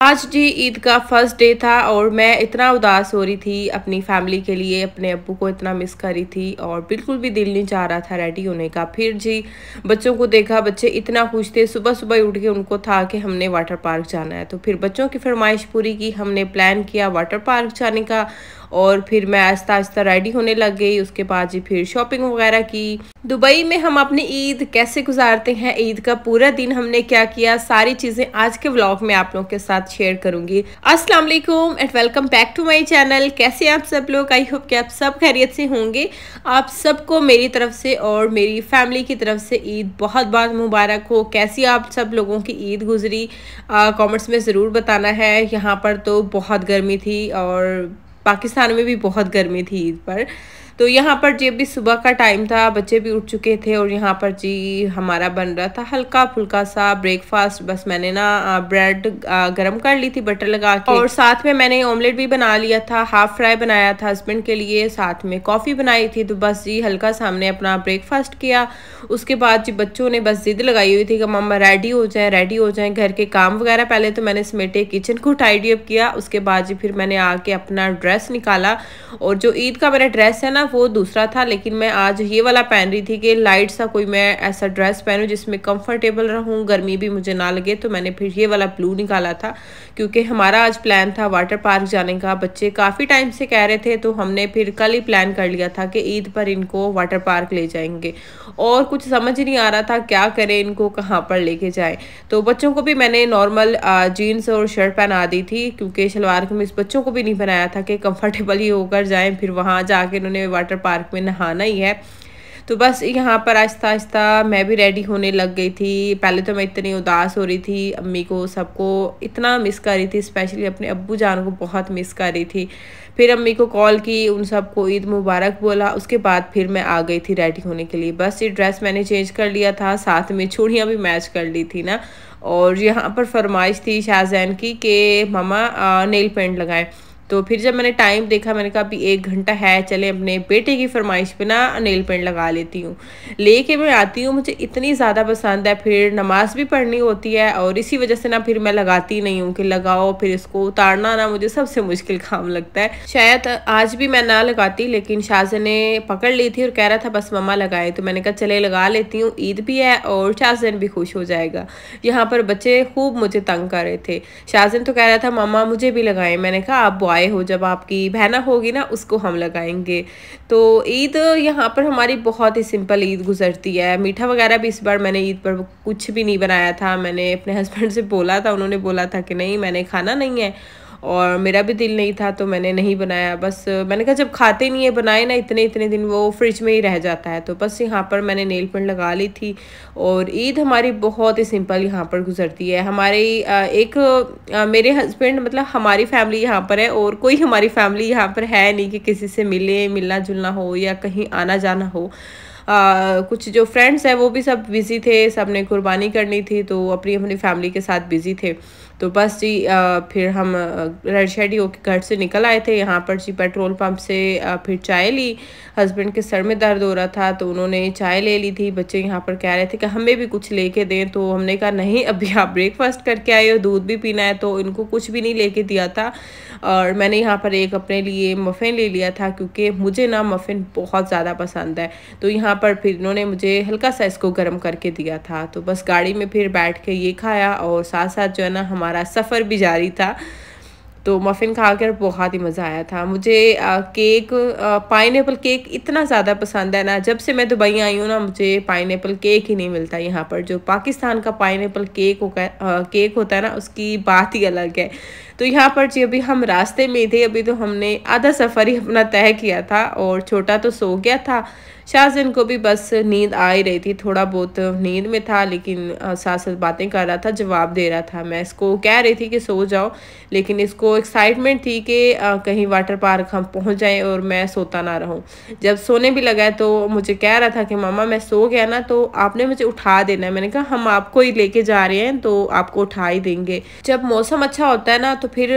आज जी ईद का first day था और मैं इतना उदास हो रही थी अपनी फैमिली के लिए। अपने अब्बू को इतना मिस कर रही थी और बिल्कुल भी दिल नहीं चाह रहा था रेडी होने का। फिर जी बच्चों को देखा, बच्चे इतना खुश थे। सुबह सुबह उठ के उनको था कि हमने वाटर पार्क जाना है, तो फिर बच्चों की फरमाइश पूरी की। हमने प्लान किया वाटर पार्क जाने का और फिर मैं आहिस्ता आहिस्ता रेडी होने लग गई। उसके बाद जी फिर शॉपिंग वगैरह की। दुबई में हम अपनी ईद कैसे गुजारते हैं, ईद का पूरा दिन हमने क्या किया, सारी चीज़ें आज के व्लॉग में आप लोगों के साथ शेयर करूंगी। अस्सलाम वालेकुम and welcome back to my channel. कैसे हैं आप सब लोग? आई होप कि आप सब खैरियत से होंगे। आप सबको मेरी तरफ से और मेरी फैमिली की तरफ से ईद बहुत बहुत मुबारक हो। कैसी आप सब लोगों की ईद गुजरी, कमेंट्स में ज़रूर बताना है। यहाँ पर तो बहुत गर्मी थी और पाकिस्तान में भी बहुत गर्मी थी ईद पर। तो यहाँ पर जी अभी सुबह का टाइम था, बच्चे भी उठ चुके थे और यहाँ पर जी हमारा बन रहा था हल्का फुल्का सा ब्रेकफास्ट। बस मैंने ना ब्रेड गरम कर ली थी बटर लगा के, और साथ में मैंने ऑमलेट भी बना लिया था। हाफ फ्राई बनाया था हस्बैंड के लिए, साथ में कॉफ़ी बनाई थी। तो बस जी हल्का सा हमने अपना ब्रेकफास्ट किया। उसके बाद जी बच्चों ने बस जिद लगाई हुई थी कि मम्मा रेडी हो जाए, रेडी हो जाए। घर के काम वगैरह पहले तो मैंने समेटे, किचन को टाइडी अप किया। उसके बाद जी फिर मैंने आके अपना ड्रेस निकाला, और जो ईद का मेरा ड्रेस है ना वो दूसरा था, लेकिन मैं आज ये वाला पहन रही थी कि लाइट सा कोई मैं ऐसा ड्रेस पहनूं जिसमें कंफर्टेबल रहूं, गर्मी भी मुझे ना लगे। तो मैंने फिर ये वाला ब्लू निकाला था, क्योंकि हमारा आज प्लान था वाटर पार्क जाने का। बच्चे काफ़ी टाइम से कह रहे थे, तो हमने फिर कल ही प्लान कर लिया था कि ईद पर इनको वाटर पार्क ले जाएंगे। और कुछ समझ नहीं आ रहा था क्या करें, इनको कहाँ पर लेके जाएं। तो बच्चों को भी मैंने नॉर्मल जीन्स और शर्ट पहना दी थी, क्योंकि शलवार कमीज बच्चों को भी नहीं बनाया था कि कंफर्टेबल ही होकर जाएं। फिर वहाँ जाके इन्होंने वाटर पार्क में नहाना ही है। तो बस यहाँ पर आहिस्ता आहिस्ता मैं भी रेडी होने लग गई थी। पहले तो मैं इतनी उदास हो रही थी, अम्मी को सबको इतना मिस कर रही थी, स्पेशली अपने अब्बू जान को बहुत मिस कर रही थी। फिर अम्मी को कॉल की, उन सबको ईद मुबारक बोला। उसके बाद फिर मैं आ गई थी रेडी होने के लिए। बस ये ड्रेस मैंने चेंज कर लिया था, साथ में चूड़ियाँ भी मैच कर ली थी ना। और यहाँ पर फरमाइश थी शाहजैन की कि मम्मा नेल पेंट लगाएं। तो फिर जब मैंने टाइम देखा, मैंने कहा अभी 1 घंटा है, चले अपने बेटे की फरमाइश पे ना नेल पेंट लगा लेती हूँ। लेके मैं आती हूँ, मुझे इतनी ज़्यादा पसंद है। फिर नमाज भी पढ़नी होती है और इसी वजह से ना फिर मैं लगाती नहीं हूँ कि लगाओ फिर इसको उतारना ना मुझे सबसे मुश्किल काम लगता है। शायद आज भी मैं ना लगाती, लेकिन शाहजैन ने पकड़ ली थी और कह रहा था बस मम्मा लगाए। तो मैंने कहा चले लगा लेती हूँ, ईद भी है और शाहजैन भी खुश हो जाएगा। यहाँ पर बच्चे खूब मुझे तंग कर रहे थे। शाहजैन तो कह रहा था मम्मा मुझे भी लगाएं। मैंने कहा आप आए हो, जब आपकी बहना होगी ना उसको हम लगाएंगे। तो ईद यहाँ पर हमारी बहुत ही सिंपल ईद गुजरती है। मीठा वगैरह भी इस बार मैंने ईद पर कुछ भी नहीं बनाया था। मैंने अपने हस्बैंड से बोला था, उन्होंने बोला था कि नहीं मैंने खाना नहीं है, और मेरा भी दिल नहीं था तो मैंने नहीं बनाया। बस मैंने कहा जब खाते नहीं है बनाए ना, इतने इतने दिन वो फ्रिज में ही रह जाता है। तो बस यहाँ पर मैंने नेल पेंट लगा ली थी और ईद हमारी बहुत ही सिंपल यहाँ पर गुजरती है। हमारी मेरे हस्बैंड मतलब हमारी फैमिली यहाँ पर है, और कोई हमारी फैमिली यहाँ पर है नहीं कि किसी से मिलना जुलना हो या कहीं आना जाना हो। कुछ जो फ्रेंड्स हैं वो भी सब बिज़ी थे, सब ने कुर्बानी करनी थी, तो अपनी अपनी फैमिली के साथ बिज़ी थे। तो बस जी फिर हम रेडी शेडी होकर घर से निकल आए थे। यहाँ पर जी पेट्रोल पंप से फिर चाय ली। हस्बैंड के सर में दर्द हो रहा था तो उन्होंने चाय ले ली थी। बच्चे यहाँ पर कह रहे थे कि हमें भी कुछ लेके दें, तो हमने कहा नहीं अभी आप ब्रेकफास्ट करके आए हो, दूध भी पीना है। तो इनको कुछ भी नहीं लेके दिया था, और मैंने यहाँ पर एक अपने लिए मफ़िन ले लिया था, क्योंकि मुझे ना मफ़िन बहुत ज़्यादा पसंद है। तो यहाँ पर फिर इन्होंने मुझे हल्का सा इसको गर्म करके दिया था। तो बस गाड़ी में फिर बैठ के ये खाया, और साथ साथ जो है ना हमारा सफ़र भी जारी था। तो मफ़िन खाकर बहुत ही मज़ा आया था। मुझे केक, पाइनएप्पल केक इतना ज़्यादा पसंद है ना। जब से मैं दुबई आई हूँ ना, मुझे पाइनएप्पल केक ही नहीं मिलता यहाँ पर। जो पाकिस्तान का पाइनएप्पल केक होता है ना, उसकी बात ही अलग है। तो यहाँ पर जी अभी हम रास्ते में थे, अभी तो हमने आधा सफ़र ही अपना तय किया था, और छोटा तो सो गया था। शाहजैन को भी बस नींद आ ही रही थी, थोड़ा बहुत नींद में था, लेकिन साथ साथ बातें कर रहा था, जवाब दे रहा था। मैं इसको कह रही थी कि सो जाओ, लेकिन इसको एक्साइटमेंट थी कि कहीं वाटर पार्क हम पहुंच जाएं और मैं सोता ना रहूं। जब सोने भी लगा तो मुझे कह रहा था कि मम्मा मैं सो गया ना तो आपने मुझे उठा देना है। मैंने कहा हम आपको ही लेके जा रहे हैं तो आपको उठा ही देंगे। जब मौसम अच्छा होता है ना तो फिर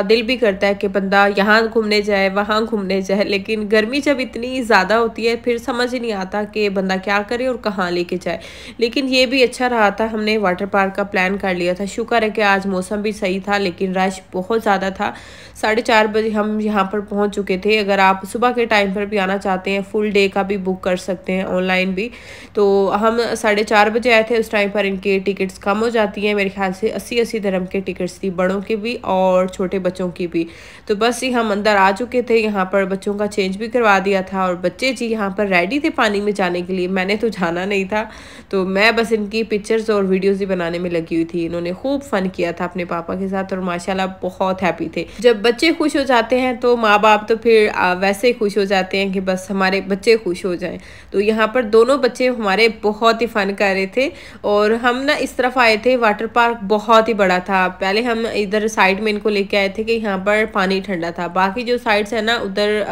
दिल भी करता है कि बंदा यहाँ घूमने जाए वहाँ घूमने जाए, लेकिन गर्मी जब इतनी ज़्यादा होती है फिर समझ ही नहीं आता कि बंदा क्या करे और कहाँ लेके जाए। लेकिन ये भी अच्छा रहा था, हमने वाटर पार्क का प्लान कर लिया था। शुक्र है कि आज मौसम भी सही था, लेकिन रश बहुत ज़्यादा था। 4:30 बजे हम यहाँ पर पहुँच चुके थे। अगर आप सुबह के टाइम पर भी आना चाहते हैं, फुल डे का भी बुक कर सकते हैं ऑनलाइन भी। तो हम 4:30 बजे आए थे। उस टाइम पर इनके टिकट्स कम हो जाती हैं, मेरे ख्याल से 80-80 दिरहम के टिकट्स थी, बड़ों की भी और छोटे बच्चों की भी। तो बस ही हम अंदर आ चुके थे, यहाँ पर बच्चों का चेंज भी करवा दिया था और बच्चे जी यहाँ पर रेडी थे पानी में जाने के लिए। मैंने तो जाना नहीं था, तो मैं बस इनकी पिक्चर्स और वीडियोज़ ही बनाने में लगी हुई थी। इन्होंने खूब फन किया था अपने पापा के साथ और माशाल्लाह बहुत हैप्पी थे। जब बच्चे खुश हो जाते हैं तो माँ बाप तो फिर वैसे ही खुश हो जाते हैं कि बस हमारे बच्चे खुश हो जाएं। तो यहाँ पर दोनों बच्चे हमारे बहुत ही फन कर रहे थे और हम ना इस तरफ आए थे। वाटर पार्क बहुत ही बड़ा था। पहले हम इधर साइड में इनको लेके आए थे कि यहाँ पर पानी ठंडा था, बाकी जो साइड्स है ना उधर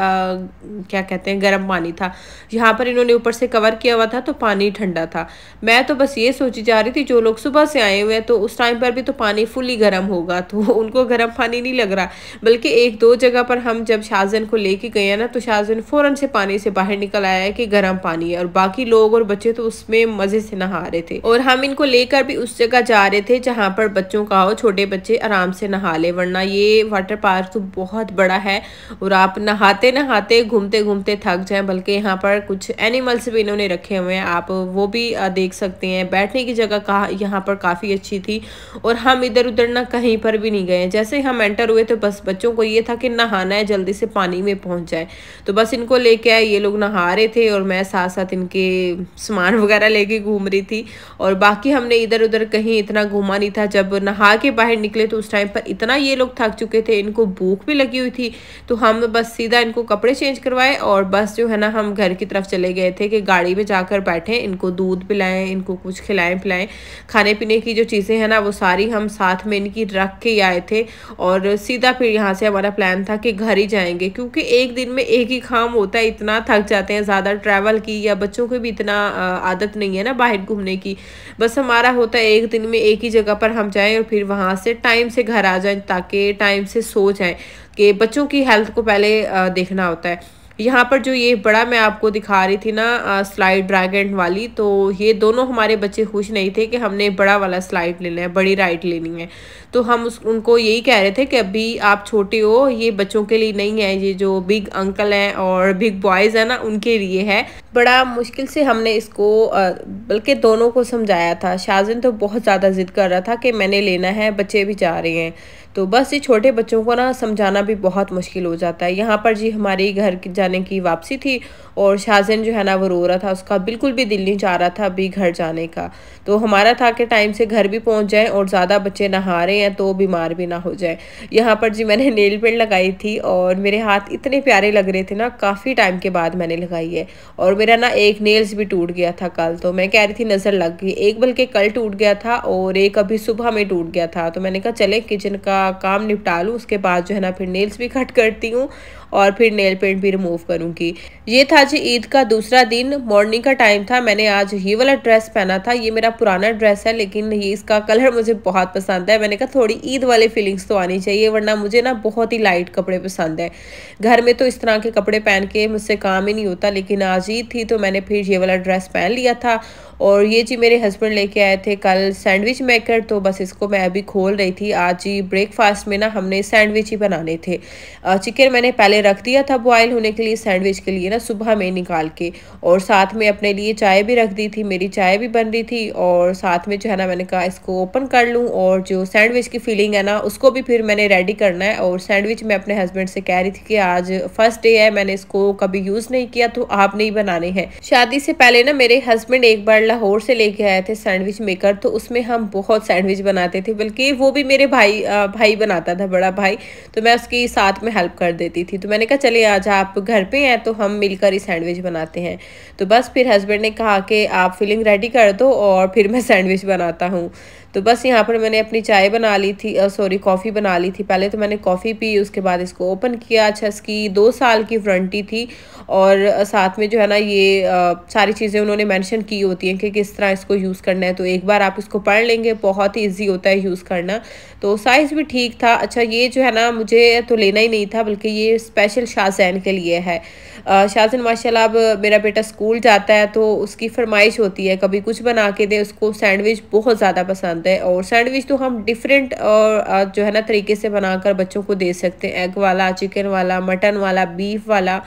क्या कहते हैं गर्म पानी था। यहाँ पर इन्होंने ऊपर से कवर किया हुआ था तो पानी ठंडा था। मैं तो बस ये सोची जा रही थी जो लोग सुबह से आए हुए हैं तो उस टाइम पर भी तो पानी फुली गर्म होगा, तो उनको गर्म पानी नहीं लग रहा। बल्कि 1-2 जगह पर हम जब शाहजन को लेके गए हैं ना तो शाहजन फौरन से पानी से बाहर निकल आया है कि गर्म पानी है, और बाकी लोग और बच्चे तो उसमें मजे से नहा रहे थे। और हम इनको लेकर भी उस जगह जा रहे थे जहाँ पर बच्चों का हो, छोटे बच्चे आराम से नहा ले, वरना ये वाटर पार्क तो बहुत बड़ा है और आप नहाते नहाते घूमते घूमते थक जाएं। बल्कि यहाँ पर कुछ एनिमल्स भी इन्होंने रखे हुए हैं, आप वो भी देख सकते हैं। बैठने की जगह का यहाँ पर काफ़ी अच्छी थी और हम इधर उधर ना कहीं पर भी नहीं गए। जैसे हम एंटर हुए तो बस बच्चों को ये था कि नहाना है, जल्दी से पानी में पहुँच जाए। तो बस इनको लेके आए, ये लोग नहा रहे थे और मैं साथ साथ इनके सामान वगैरह लेके घूम रही थी। और बाकी हमने इधर उधर कहीं इतना घूमा नहीं था। जब नहा के बाहर निकले तो उस टाइम पर इतना ये लोग थक चुके थे, इनको भूख भी लगी हुई थी। तो हम बस सीधा इनको कपड़े चेंज करवाए और बस जो है ना हम घर की तरफ चले गए थे कि गाड़ी में जाकर बैठें, इनको दूध पिलाएं, इनको कुछ खिलाएं पिलाएं। खाने पीने की जो चीज़ें हैं ना वो सारी हम साथ में इनकी रख के आए थे और सीधा फिर यहाँ से हमारा प्लान था कि घर ही जाएंगे, क्योंकि एक दिन में एक ही काम होता है, इतना थक जाते हैं। ज़्यादा ट्रैवल की या बच्चों को भी इतना आदत नहीं है ना बाहर घूमने की। बस हमारा होता है एक दिन में एक ही जगह पर हम जाएं और फिर वहाँ से टाइम से घर आ जाएं ताकि टाइम से सो जाएं, कि बच्चों की हेल्थ को पहले देखना होता है। यहाँ पर जो ये बड़ा मैं आपको दिखा रही थी ना स्लाइड ड्रैगन वाली, तो ये दोनों हमारे बच्चे खुश नहीं थे कि हमने बड़ा वाला स्लाइड लेना है, बड़ी राइड लेनी है। तो हम उनको यही कह रहे थे कि अभी आप छोटे हो, ये बच्चों के लिए नहीं है, ये जो बिग अंकल हैं और बिग बॉयज़ हैं ना उनके लिए है। बड़ा मुश्किल से हमने इसको बल्कि दोनों को समझाया था। शाहजन तो बहुत ज़्यादा ज़िद कर रहा था कि मैंने लेना है, बच्चे भी जा रहे हैं। तो बस ये छोटे बच्चों को ना समझाना भी बहुत मुश्किल हो जाता है। यहाँ पर जी हमारी घर जाने की वापसी थी और शाहजन जो है ना वो रो रहा था, उसका बिल्कुल भी दिल नहीं चाह रहा था अभी घर जाने का। तो हमारा था कि टाइम से घर भी पहुँच जाए और ज़्यादा बच्चे नहा रहे हैं तो बीमार भी ना हो जाए। यहाँ पर जी मैंने नेल पेंट लगाई थी और मेरे हाथ इतने प्यारे लग रहे थे ना, काफ़ी टाइम के बाद मैंने लगाई है। और मेरा ना एक नेल्स भी टूट गया था कल, तो मैं कह रही थी नज़र लग गई। एक बल्कि कल टूट गया था और एक अभी सुबह में टूट गया था। तो मैंने कहा चले किचन का काम निपटा लूँ, उसके बाद जो है ना फिर नेल्स भी कट करती हूँ और फिर नेल पेंट भी रिमूव करूँगी। ये था जी ईद का दूसरा दिन, मॉर्निंग का टाइम था। मैंने आज ये वाला ड्रेस पहना था, ये मेरा पुराना ड्रेस है लेकिन ये इसका कलर मुझे बहुत पसंद है। मैंने कहा थोड़ी ईद वाली फीलिंग्स तो आनी चाहिए, वरना मुझे ना बहुत ही लाइट कपड़े पसंद है। घर में तो इस तरह के कपड़े पहन के मुझसे काम ही नहीं होता, लेकिन आज ईद थी तो मैंने फिर ये वाला ड्रेस पहन लिया था। और ये जी मेरे हस्बैंड लेके आए थे कल सैंडविच मेकर, तो बस इसको मैं अभी खोल रही थी। आज ही ब्रेकफास्ट में ना हमने सैंडविच ही बनाने थे। चिकन मैंने पहले रख दिया था बॉयल होने के लिए सैंडविच के लिए ना सुबह में निकाल के, और साथ में अपने लिए चाय भी रख दी थी, मेरी चाय भी बन रही थी। और साथ में जो है ना मैंने कहा इसको ओपन कर लूँ और जो सैंडविच की फीलिंग है ना उसको भी फिर मैंने रेडी करना है। और सैंडविच मैं अपने हस्बैंड से कह रही थी कि आज फर्स्ट डे है, मैंने इसको कभी यूज़ नहीं किया तो आप नहीं बनाने हैं। शादी से पहले ना मेरे हस्बैंड एक बार लाहौर से लेके आए थे सैंडविच मेकर, तो उसमें हम बहुत सैंडविच बनाते थे, बल्कि वो भी मेरे भाई बनाता था, बड़ा भाई, तो मैं उसकी साथ में हेल्प कर देती थी। तो मैंने कहा चले आज आप घर पे हैं तो हम मिलकर ही सैंडविच बनाते हैं। तो बस फिर हस्बैंड ने कहा कि आप फिलिंग रेडी कर दो और फिर मैं सैंडविच बनाता हूँ। तो बस यहाँ पर मैंने अपनी चाय बना ली थी, सॉरी कॉफ़ी बना ली थी। पहले तो मैंने कॉफ़ी पी, उसके बाद इसको ओपन किया। अच्छा, इसकी 2 साल की वारंटी थी और साथ में जो है ना ये सारी चीज़ें उन्होंने मेंशन की होती हैं कि किस तरह इसको यूज़ करना है। तो एक बार आप इसको पढ़ लेंगे, बहुत ही ईज़ी होता है यूज़ करना। तो साइज़ भी ठीक था। अच्छा, ये जो है ना मुझे तो लेना ही नहीं था, बल्कि ये स्पेशल शाज़ैन के लिए है। शाज़न माशाल्लाह अब मेरा बेटा स्कूल जाता है तो उसकी फ़रमाइश होती है कभी कुछ बना के दे, उसको सैंडविच बहुत ज़्यादा पसंद है। और सैंडविच तो हम डिफरेंट और जो है ना तरीके से बनाकर बच्चों को दे सकते हैं, एग वाला, चिकन वाला, मटन वाला, बीफ वाला,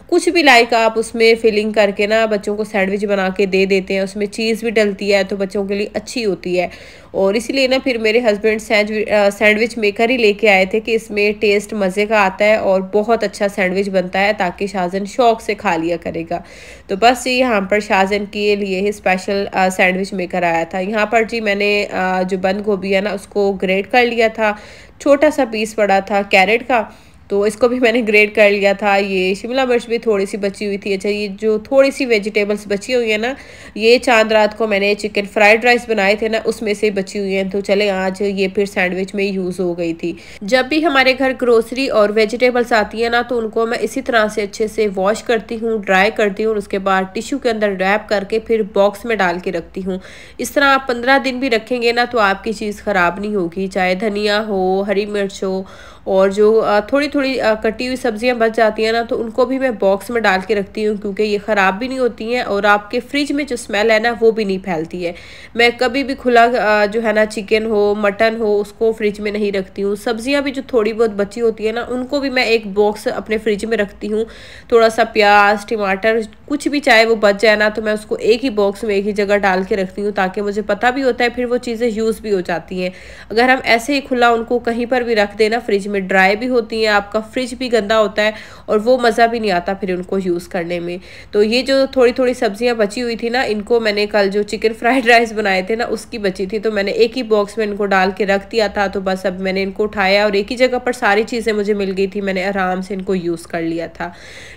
कुछ भी लाइक आप उसमें फिलिंग करके ना बच्चों को सैंडविच बना के दे देते हैं। उसमें चीज़ भी डलती है तो बच्चों के लिए अच्छी होती है। और इसलिए ना फिर मेरे हस्बैंड सैंडविच मेकर ही लेके आए थे कि इसमें टेस्ट मज़े का आता है और बहुत अच्छा सैंडविच बनता है, ताकि शाज़न शौक से खा लिया करेगा। तो बस ये यहाँ पर शाज़न के लिए ही स्पेशल सैंडविच मेकर आया था। यहाँ पर जी मैंने जो बंद गोभी है ना उसको ग्रेट कर लिया था, छोटा सा पीस पड़ा था कैरेट का, तो इसको भी मैंने ग्रेट कर लिया था। ये शिमला मिर्च भी थोड़ी सी बची हुई थी। अच्छा, ये जो थोड़ी सी वेजिटेबल्स बची हुई है ना, ये चांद रात को मैंने चिकन फ्राइड राइस बनाए थे ना, उसमें से बची हुई हैं। तो चले आज ये फिर सैंडविच में यूज़ हो गई थी। जब भी हमारे घर ग्रोसरी और वेजिटेबल्स आती है ना, तो उनको मैं इसी तरह से अच्छे से वॉश करती हूँ, ड्राई करती हूँ और उसके बाद टिश्यू के अंदर रैप करके फिर बॉक्स में डाल के रखती हूँ। इस तरह आप 15 दिन भी रखेंगे ना तो आपकी चीज़ ख़राब नहीं होगी, चाहे धनिया हो, हरी मिर्च हो। और जो थोड़ी थोड़ी कटी हुई सब्जियां बच जाती हैं ना, तो उनको भी मैं बॉक्स में डाल के रखती हूँ, क्योंकि ये ख़राब भी नहीं होती हैं और आपके फ्रिज में जो स्मेल है ना वो भी नहीं फैलती है। मैं कभी भी खुला जो है ना चिकन हो, मटन हो, उसको फ्रिज में नहीं रखती हूँ। सब्जियां भी जो थोड़ी बहुत बची होती है ना, उनको भी मैं एक बॉक्स अपने फ्रिज में रखती हूँ। थोड़ा सा प्याज, टमाटर, कुछ भी चाहे वो बच जाए ना, तो मैं उसको एक ही बॉक्स में एक ही जगह डाल के रखती हूँ, ताकि मुझे पता भी होता है फिर वो चीज़ें यूज़ भी हो जाती हैं। अगर हम ऐसे ही खुला उनको कहीं पर भी रख देना फ्रिज में, ड्राई भी होती हैं, आपका फ्रिज भी गंदा होता है और वो मज़ा भी नहीं आता फिर उनको यूज़ करने में। तो ये जो थोड़ी थोड़ी सब्जियां बची हुई थी ना, इनको मैंने कल जो चिकन फ्राइड राइस बनाए थे ना उसकी बची थी, तो मैंने एक ही बॉक्स में इनको डाल के रख दिया था। तो बस अब मैंने इनको उठाया और एक ही जगह पर सारी चीज़ें मुझे मिल गई थी, मैंने आराम से इनको यूज़ कर लिया था।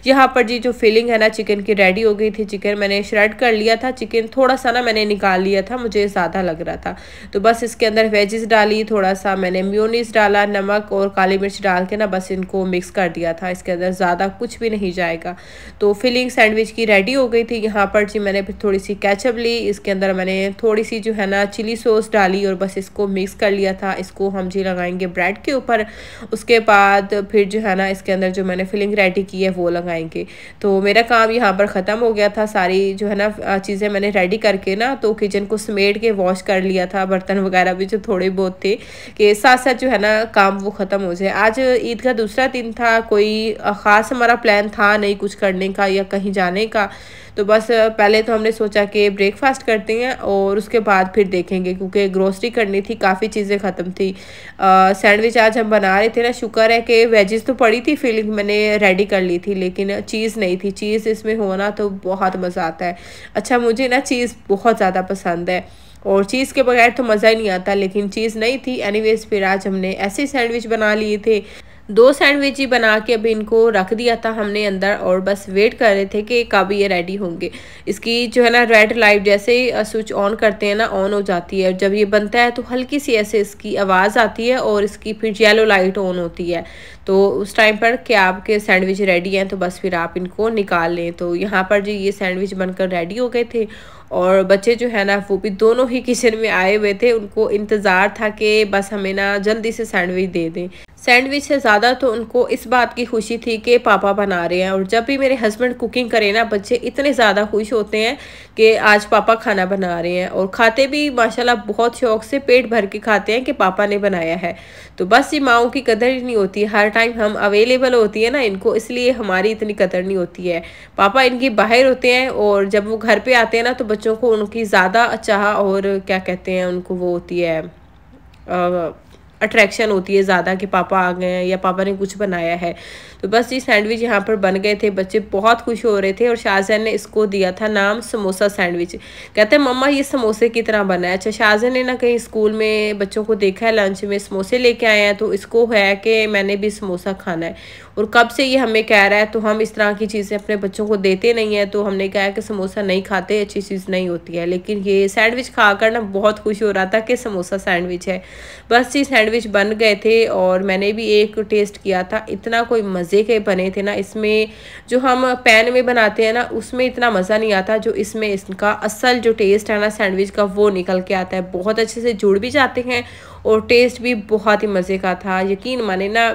यहाँ पर जी जो फिलिंग है ना चिकन की रेडी हो गई थी। चिकन मैंने श्रेड कर लिया था, चिकन थोड़ा सा ना मैंने निकाल लिया था, मुझे ज़्यादा लग रहा था। तो बस इसके अंदर वेजिस डाली, थोड़ा सा मैंने मेयोनीज डाला, नमक और काली मिर्च डाल के ना बस इनको मिक्स कर दिया था। इसके अंदर ज़्यादा कुछ भी नहीं जाएगा। तो फिलिंग सैंडविच की रेडी हो गई थी। यहाँ पर जी मैंने फिर थोड़ी सी केचप ली, इसके अंदर मैंने थोड़ी सी जो है ना चिली सॉस डाली और बस इसको मिक्स कर लिया था। इसको हम जी लगाएंगे ब्रेड के ऊपर। उसके बाद फिर जो है ना इसके अंदर जो मैंने फिलिंग रेडी की है वो लगाएंगे। तो मेरा काम यहाँ पर ख़त्म हो गया था। सारी जो है ना चीज़ें मैंने रेडी करके ना तो किचन को समेट के वॉश कर लिया था, बर्तन वगैरह भी जो थोड़े बहुत थे, कि साथ साथ जो है ना काम वो ख़त्म हो जाए। आज ईद का दूसरा दिन था, कोई ख़ास हमारा प्लान था नहीं कुछ करने का या कहीं जाने का। तो बस पहले तो हमने सोचा कि ब्रेकफास्ट करते हैं और उसके बाद फिर देखेंगे, क्योंकि ग्रोसरी करनी थी, काफ़ी चीज़ें ख़त्म थी। सैंडविच आज हम बना रहे थे ना, शुक्र है कि वेजिस तो पड़ी थी, फिलिंग मैंने रेडी कर ली थी, लेकिन चीज़ नहीं थी। चीज़ इसमें होना तो बहुत मज़ा आता है। अच्छा, मुझे ना चीज़ बहुत ज़्यादा पसंद है और चीज़ के बगैर तो मज़ा ही नहीं आता, लेकिन चीज़ नहीं थी। एनीवेज फिर आज हमने ऐसे सैंडविच बना लिए थे। 2 सैंडविच ही बना के अभी इनको रख दिया था हमने अंदर और बस वेट कर रहे थे कि कब ये रेडी होंगे। इसकी जो है ना रेड लाइट जैसे ही स्विच ऑन करते हैं ना ऑन हो जाती है, और जब ये बनता है तो हल्की सी ऐसे इसकी आवाज़ आती है और इसकी फिर येलो लाइट ऑन होती है। तो उस टाइम पर कि आपके सैंडविच रेडी हैं, तो बस फिर आप इनको निकाल लें। तो यहाँ पर जी ये सैंडविच बनकर रेडी हो गए थे और बच्चे जो है ना वो भी दोनों ही किचन में आए हुए थे। उनको इंतज़ार था कि बस हमें ना जल्दी से सैंडविच दे दें। सैंडविच से ज़्यादा तो उनको इस बात की खुशी थी कि पापा बना रहे हैं। और जब भी मेरे हस्बैंड कुकिंग करें ना, बच्चे इतने ज़्यादा खुश होते हैं कि आज पापा खाना बना रहे हैं, और खाते भी माशाल्लाह बहुत शौक से, पेट भर के खाते हैं कि पापा ने बनाया है। तो बस ये माओं की कदर ही नहीं होती, हर टाइम हम अवेलेबल होती है ना इनको, इसलिए हमारी इतनी कदर नहीं होती है। पापा इनकी बाहर होते हैं और जब वो घर पे आते हैं ना, तो बच्चों को उनकी ज़्यादा चाह और क्या कहते हैं उनको वो होती है अट्रैक्शन होती है ज़्यादा कि पापा आ गए हैं या पापा ने कुछ बनाया है। तो बस ये सैंडविच यहाँ पर बन गए थे, बच्चे बहुत खुश हो रहे थे और शाहजैन ने इसको दिया था नाम समोसा सैंडविच। कहते हैं मम्मा ये समोसे की तरह बना है। अच्छा, शाहजैन ने ना कहीं स्कूल में बच्चों को देखा है लंच में समोसे लेके आए हैं, तो इसको है कि मैंने भी समोसा खाना है और कब से ये हमें कह रहा है। तो हम इस तरह की चीज़ें अपने बच्चों को देते नहीं हैं, तो हमने कहा कि समोसा नहीं खाते, अच्छी चीज़ नहीं होती है। लेकिन ये सैंडविच खाकर ना बहुत खुश हो रहा था कि समोसा सैंडविच है। बस ये सैंडविच बन गए थे और मैंने भी एक टेस्ट किया था, इतना कोई मज़े के बने थे ना। इसमें जो हम पैन में बनाते हैं ना उसमें इतना मज़ा नहीं आता, जो इसमें इसका असल जो टेस्ट है ना सैंडविच का वो निकल के आता है। बहुत अच्छे से जुड़ भी जाते हैं और टेस्ट भी बहुत ही मज़े का था। यकीन माने ना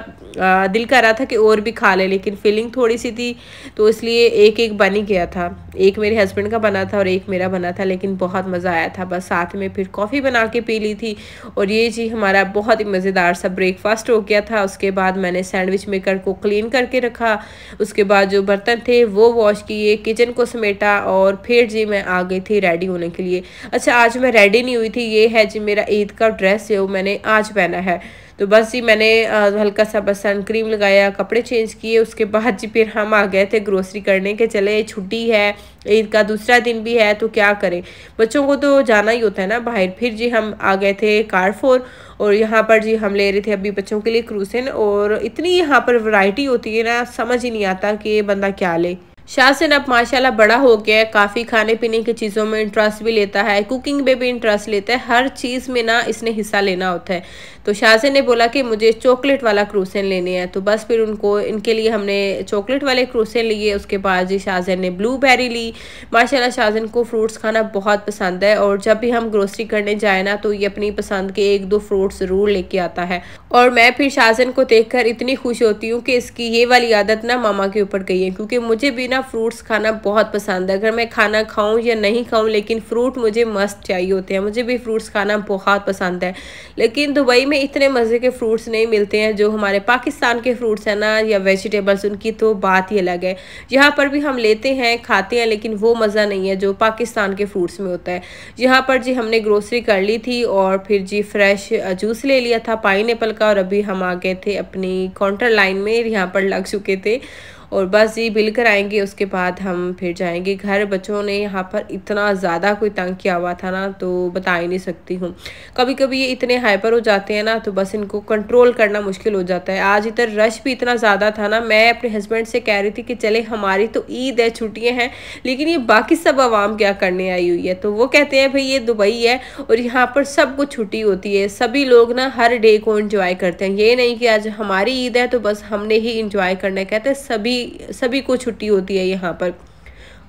दिल कर रहा था कि और भी खा ले, लेकिन फीलिंग थोड़ी सी थी तो इसलिए एक एक बन ही गया था। एक मेरे हस्बैंड का बना था और एक मेरा बना था, लेकिन बहुत मज़ा आया था। बस साथ में फिर कॉफ़ी बना के पी ली थी और ये जी हमारा बहुत ही मज़ेदार सा ब्रेकफास्ट हो गया था। उसके बाद मैंने सैंडविच मेकर को क्लीन करके रखा, उसके बाद जो बर्तन थे वो वॉश किए, किचन को समेटा और फिर जी मैं आ गई थी रेडी होने के लिए। अच्छा, आज मैं रेडी नहीं हुई थी, ये है जी मेरा ईद का ड्रेस जो मैंने आज पहना है। तो बस जी मैंने हल्का सा बस सन क्रीम लगाया, कपड़े चेंज किए, उसके बाद जी फिर हम आ गए थे ग्रोसरी करने के। चले छुट्टी है, ईद का दूसरा दिन भी है तो क्या करें, बच्चों को तो जाना ही होता है ना बाहर। फिर जी हम आ गए थे कारफोर और यहाँ पर जी हम ले रहे थे अभी बच्चों के लिए क्रूसेन। और इतनी यहाँ पर वैरायटी होती है ना, समझ ही नहीं आता कि बंदा क्या ले। शाहजैन अब माशाल्लाह बड़ा हो गया है, काफ़ी खाने पीने की चीज़ों में इंटरेस्ट भी लेता है, कुकिंग में भी इंटरेस्ट लेता है, हर चीज़ में ना इसने हिस्सा लेना होता है। तो शाहजैन ने बोला कि मुझे चॉकलेट वाला क्रूसेन लेने हैं, तो बस फिर उनको इनके लिए हमने चॉकलेट वाले क्रूसेन लिए। उसके बाद जी शाहजैन ने ब्लूबेरी ली। माशाल्लाह शाहजैन को फ्रूट्स खाना बहुत पसंद है और जब भी हम ग्रोसरी करने जाए ना तो ये अपनी पसंद के एक दो फ्रूट्स ज़रूर लेके आता है। और मैं फिर शाहजैन को देखकर इतनी खुश होती हूँ कि इसकी ये वाली आदत ना मामा के ऊपर गई है, क्योंकि मुझे भी ना फ्रूट्स खाना बहुत पसंद है। अगर मैं खाना खाऊं या नहीं खाऊं, लेकिन फ्रूट मुझे मस्ट चाहिए होते हैं। मुझे भी फ्रूट्स खाना बहुत पसंद है, लेकिन दुबई में इतने मज़े के फ्रूट्स नहीं मिलते हैं जो हमारे पाकिस्तान के फ्रूट्स हैं ना, या वेजिटेबल्स, उनकी तो बात ही अलग है। यहाँ पर भी हम लेते हैं खाते हैं, लेकिन वो मज़ा नहीं है जो पाकिस्तान के फ्रूट्स में होता है। यहाँ पर जी हमने ग्रोसरी कर ली थी और फिर जी फ्रेश जूस ले लिया था पाइनएप्पल का। और अभी हम आ गए थे अपनी काउंटर लाइन में, यहाँ पर लग चुके थे और बस जी बिल कर आएंगे, उसके बाद हम फिर जाएंगे घर। बच्चों ने यहाँ पर इतना ज़्यादा कोई तंग किया हुआ था ना, तो बता ही नहीं सकती हूँ। कभी कभी ये इतने हाइपर हो जाते हैं ना, तो बस इनको कंट्रोल करना मुश्किल हो जाता है। आज इधर रश भी इतना ज़्यादा था ना, मैं अपने हस्बैंड से कह रही थी कि चले हमारी तो ईद है, छुट्टियाँ हैं, लेकिन ये बाकी सब आवाम क्या करने आई हुई है। तो वो कहते हैं भाई ये दुबई है और यहाँ पर सब कुछ छुट्टी होती है, सभी लोग ना हर डे को इंजॉय करते हैं। ये नहीं कि आज हमारी ईद है तो बस हमने ही इंजॉय करना है, कहते हैं सभी को छुट्टी होती है यहाँ पर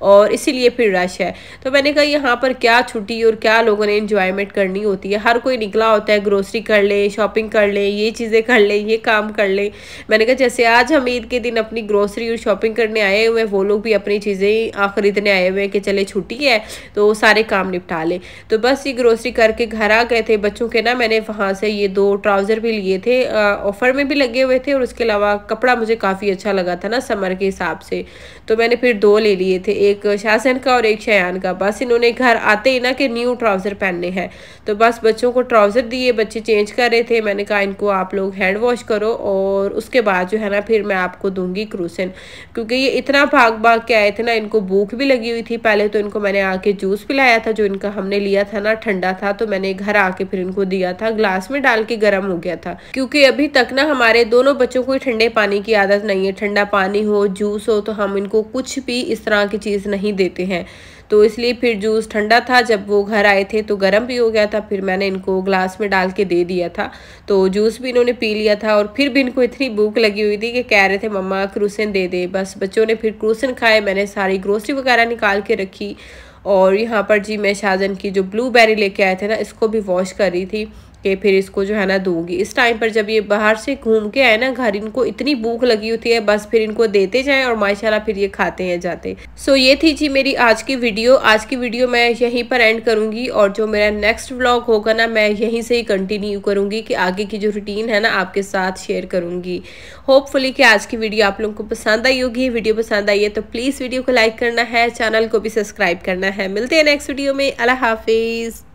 और इसीलिए फिर रश है। तो मैंने कहा यहाँ पर क्या छुट्टी और क्या लोगों ने एंजॉयमेंट करनी होती है, हर कोई निकला होता है ग्रोसरी कर ले, शॉपिंग कर ले, ये चीज़ें कर ले, ये काम कर ले। मैंने कहा जैसे आज हम ईद के दिन अपनी ग्रोसरी और शॉपिंग करने आए हुए हैं, वो लोग भी अपनी चीज़ें खरीदने आए हुए हैं कि चले छुट्टी है तो सारे काम निपटा ले। तो बस ये ग्रोसरी करके घर आ गए थे। बच्चों के ना मैंने वहाँ से ये 2 ट्राउज़र भी लिए थे, ऑफ़र में भी लगे हुए थे और उसके अलावा कपड़ा मुझे काफ़ी अच्छा लगा था ना समर के हिसाब से, तो मैंने फिर 2 ले लिए थे, एक शाहजैन का और एक शयान का। बस इन्होंने घर आते ही ना कि न्यू ट्राउज़र पहनने हैं, तो बस बच्चों को ट्राउज़र दिए, बच्चे चेंज कर रहे थे। मैंने कहा इनको आप लोग हैंड वॉश करो और उसके बाद जो है ना फिर मैं आपको दूंगी क्रूसेन, क्योंकि ये इतना भाग भाग के आए थे ना, इनको भूख भी लगी हुई थी। पहले तो इनको मैंने आके जूस पिलाया था, जो इनका हमने लिया था ना ठंडा था, तो मैंने घर आके फिर इनको दिया था, ग्लास में डाल के गर्म हो गया था। क्योंकि अभी तक ना हमारे दोनों बच्चों को ठंडे पानी की आदत नहीं है, ठंडा पानी हो जूस हो तो हम इनको कुछ भी इस तरह की चीज़ नहीं देते हैं। तो इसलिए फिर जूस ठंडा था, जब वो घर आए थे तो गर्म भी हो गया था, फिर मैंने इनको ग्लास में डाल के दे दिया था। तो जूस भी इन्होंने पी लिया था और फिर भी इनको इतनी भूख लगी हुई थी कि कह रहे थे मम्मा क्रूसेन दे दे। बस बच्चों ने फिर क्रूसेन खाए, मैंने सारी ग्रोसरी वगैरह निकाल के रखी और यहाँ पर जी मैं शाहजैन की जो ब्लूबेरी लेके आए थे ना, इसको भी वॉश कर रही थी कि फिर इसको जो है ना दूंगी। इस टाइम पर जब ये बाहर से घूम के आए ना घर, इनको इतनी भूख लगी होती है, बस फिर इनको देते जाएं और माशाल्लाह फिर ये खाते हैं जाते। सो ये थी जी मेरी आज की वीडियो। आज की वीडियो मैं यहीं पर एंड करूंगी और जो मेरा नेक्स्ट व्लॉग होगा ना, मैं यहीं से ही कंटिन्यू करूंगी कि आगे की जो रूटीन है ना आपके साथ शेयर करूंगी। होपफुली कि आज की वीडियो आप लोगों को पसंद आई होगी। वीडियो पसंद आई है तो प्लीज़ वीडियो को लाइक करना है, चैनल को भी सब्सक्राइब करना है। मिलते हैं नेक्स्ट वीडियो में। अल्लाह हाफिज़।